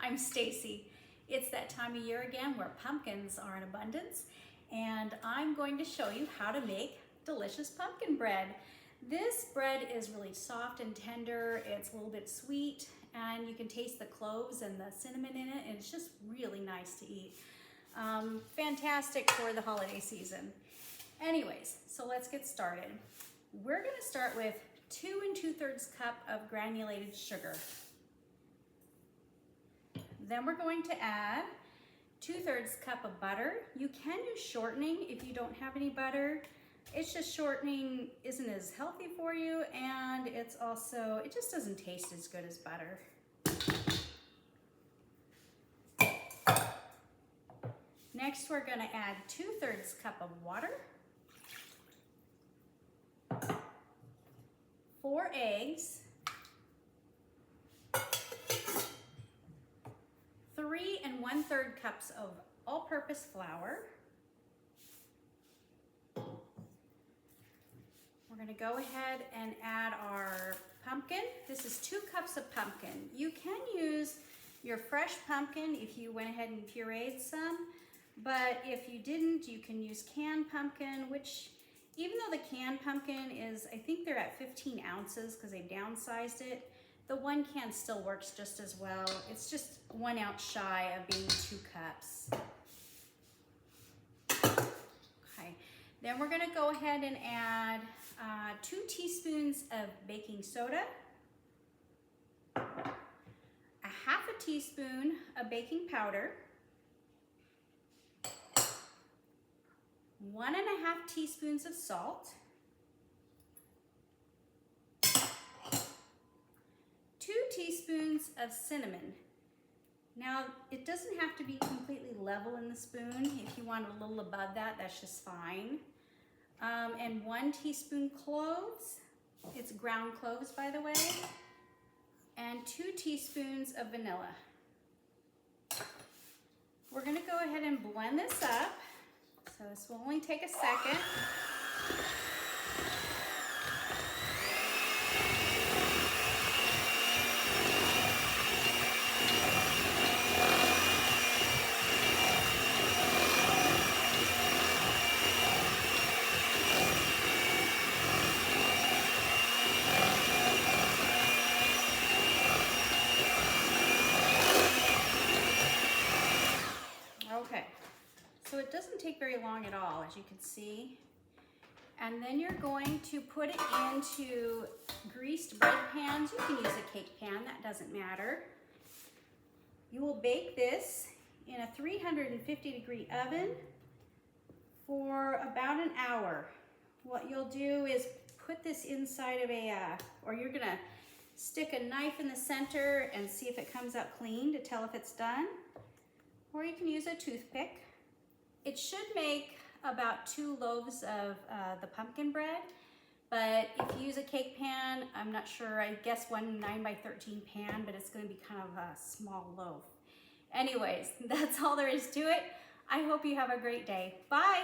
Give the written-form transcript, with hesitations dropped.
I'm Stacy. It's that time of year again where pumpkins are in abundance, and I'm going to show you how to make delicious pumpkin bread. This bread is really soft and tender. It's a little bit sweet, and you can taste the cloves and the cinnamon in it, and it's just really nice to eat. Fantastic for the holiday season. Anyways, so let's get started. We're going to start with 2 2/3 cup of granulated sugar. Then we're going to add 2/3 cup of butter. You can use shortening if you don't have any butter. It's just shortening isn't as healthy for you, and it just doesn't taste as good as butter. Next, we're going to add 2/3 cup of water, 4 eggs, 3 1/3 cups of all-purpose flour. We're going to go ahead and add our pumpkin. This is 2 cups of pumpkin. You can use your fresh pumpkin if you went ahead and pureed some, but if you didn't, you can use canned pumpkin, which even though the canned pumpkin is, I think they're at 15 ounces because they downsized it, the 1 can still works just as well. It's just 1 ounce shy of being 2 cups. Okay, then we're gonna go ahead and add 2 teaspoons of baking soda, a 1/2 teaspoon of baking powder, 1 1/2 teaspoons of salt, 2 teaspoons of cinnamon. Now, it doesn't have to be completely level in the spoon. If you want a little above that, that's just fine. And 1 teaspoon cloves. It's ground cloves, by the way. And 2 teaspoons of vanilla. We're gonna go ahead and blend this up. So this will only take a second. Okay, so it doesn't take very long at all, as you can see. And then you're going to put it into greased bread pans. You can use a cake pan, that doesn't matter. You will bake this in a 350-degree oven for about an hour. What you'll do is put this inside of or you're gonna stick a knife in the center and see if it comes out clean to tell if it's done. Or you can use a toothpick. It should make about 2 loaves of the pumpkin bread, but if you use a cake pan, I'm not sure, I guess 1 9x13 pan, but it's gonna be kind of a small loaf. Anyways, that's all there is to it. I hope you have a great day. Bye.